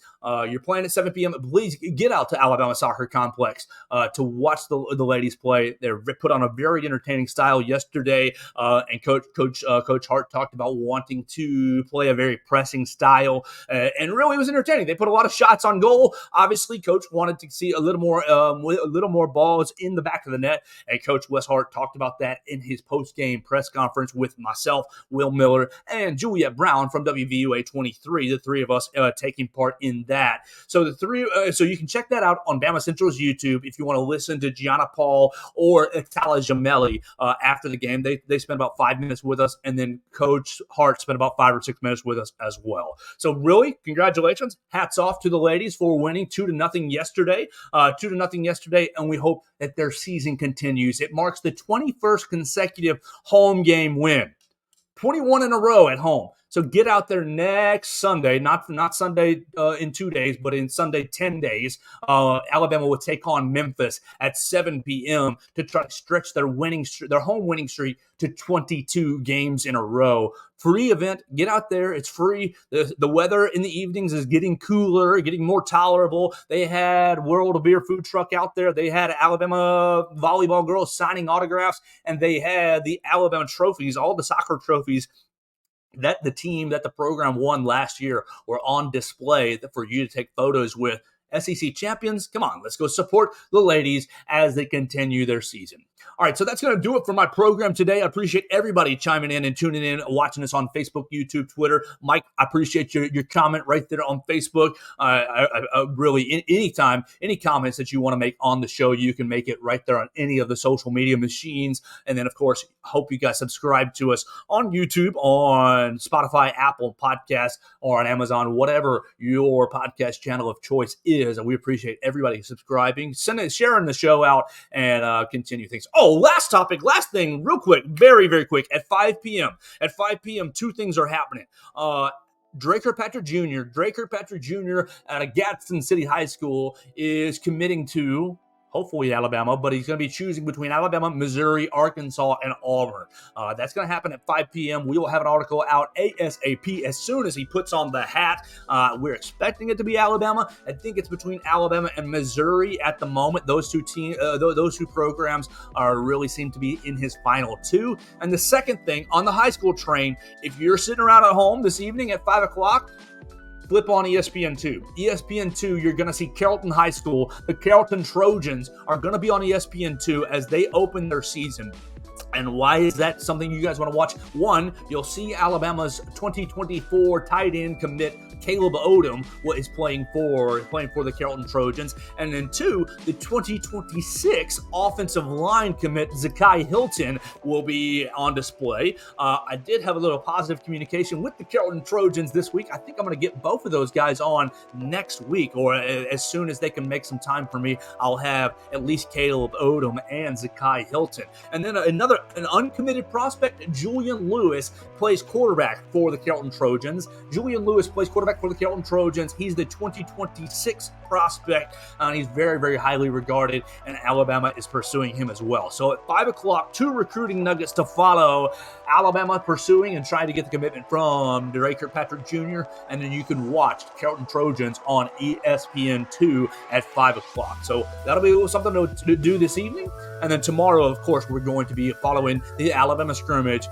You're playing at 7 p.m. Please get out to Alabama Soccer Complex to watch the ladies play. They put on a very entertaining style yesterday, and Coach Hart talked about wanting to play a very pressing style, and really it was entertaining. They put a lot of shots on goal. Obviously, Coach wanted to see a little more balls in the back of the net, and Coach Wes Hart talked about that in his post-game press conference with myself, Will Miller, and Juliet Brown from WVUA 23, the three of us taking part in that. So so you can check that out on BamaCentral's YouTube if you want to listen to Gianna Paul or Atala Jameli after the game. They spent about 5 minutes with us, and then Coach Hart spent about 5 or 6 minutes with us as well. So really, congratulations. Hats off to the ladies for winning 2-0 yesterday. 2-0 yesterday, and we hope that their season continues. It marks the 21st consecutive home game win. 21 in a row at home. So get out there next Sunday, not Sunday in 2 days, but in Sunday 10 days. Alabama will take on Memphis at 7 p.m. to try to stretch their home winning streak to 22 games in a row. Free event. Get out there. It's free. The weather in the evenings is getting cooler, getting more tolerable. They had World of Beer food truck out there. They had Alabama volleyball girls signing autographs, and they had the Alabama trophies, all the soccer trophies that the program won last year were on display for you to take photos with SEC champions. Come on, let's go support the ladies as they continue their season. All right, so that's going to do it for my program today. I appreciate everybody chiming in and tuning in, watching us on Facebook, YouTube, Twitter. Mike, I appreciate your comment right there on Facebook. Really, anytime, any comments that you want to make on the show, you can make it right there on any of the social media machines. And then, of course, hope you guys subscribe to us on YouTube, on Spotify, Apple Podcasts, or on Amazon, whatever your podcast channel of choice is. And we appreciate everybody subscribing, sharing the show out, and continue things. Oh, last thing, real quick, very, very quick. At 5 p.m., 2 things are happening. Draker Patrick Jr. out of Gadsden City High School is committing to, hopefully, Alabama, but he's going to be choosing between Alabama, Missouri, Arkansas, and Auburn. That's going to happen at 5 p.m. We will have an article out ASAP as soon as he puts on the hat. We're expecting it to be Alabama. I think it's between Alabama and Missouri at the moment. Those two programs really seem to be in his final 2. And the second thing, on the high school train, if you're sitting around at home this evening at 5 o'clock, flip on ESPN2. ESPN2, you're going to see Carrollton High School. The Carrollton Trojans are going to be on ESPN2 as they open their season. And why is that something you guys want to watch? One, you'll see Alabama's 2024 tight end commit Caleb Odom is playing for the Carrollton Trojans. And then 2, the 2026 offensive line commit Zakai Hilton will be on display. I did have a little positive communication with the Carrollton Trojans this week. I think I'm going to get both of those guys on next week, or as soon as they can make some time for me. I'll have at least Caleb Odom and Zakai Hilton. And then an uncommitted prospect, Julian Lewis, plays quarterback for the Carrollton Trojans. Julian Lewis plays quarterback for the Carrollton Trojans. He's the 2026 prospect, and he's very, very highly regarded, and Alabama is pursuing him as well. So at 5 o'clock, 2 recruiting nuggets to follow. Alabama pursuing and trying to get the commitment from Draker Patrick Jr., and then you can watch Carrollton Trojans on ESPN2 at 5 o'clock. So that'll be something to do this evening. And then tomorrow, of course, we're going to be following the Alabama scrimmage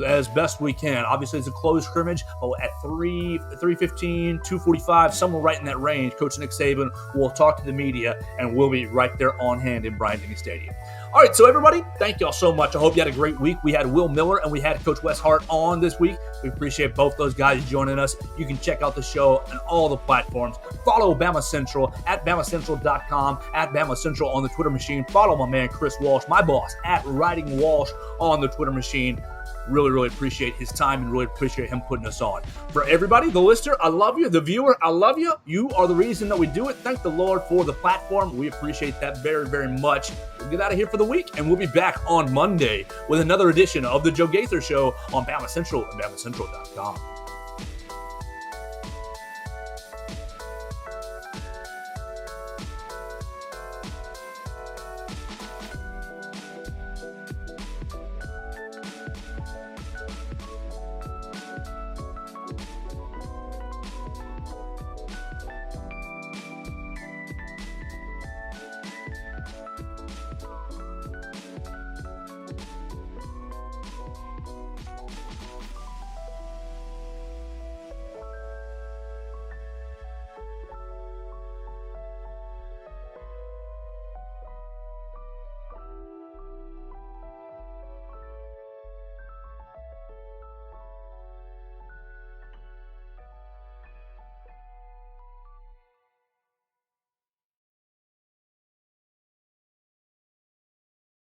as best we can. Obviously, it's a closed scrimmage, but at 3:15, 2:45, somewhere right in that range, Coach Nick Saban will talk to the media, and we'll be right there on hand in Bryant-Denny Stadium. All right, so everybody, thank y'all so much. I hope you had a great week. We had Will Miller and we had Coach Wes Hart on this week. We appreciate both those guys joining us. You can check out the show on all the platforms. Follow BamaCentral at BamaCentral.com, at BamaCentral on the Twitter machine. Follow my man Chris Walsh, my boss, at Writing Walsh on the Twitter machine. Really, really appreciate his time and really appreciate him putting us on. For everybody, the listener, I love you. The viewer, I love you. You are the reason that we do it. Thank the Lord for the platform. We appreciate that very, very much. We'll get out of here for the week, and we'll be back on Monday with another edition of the Joe Gaither Show on BamaCentral and BamaCentral.com.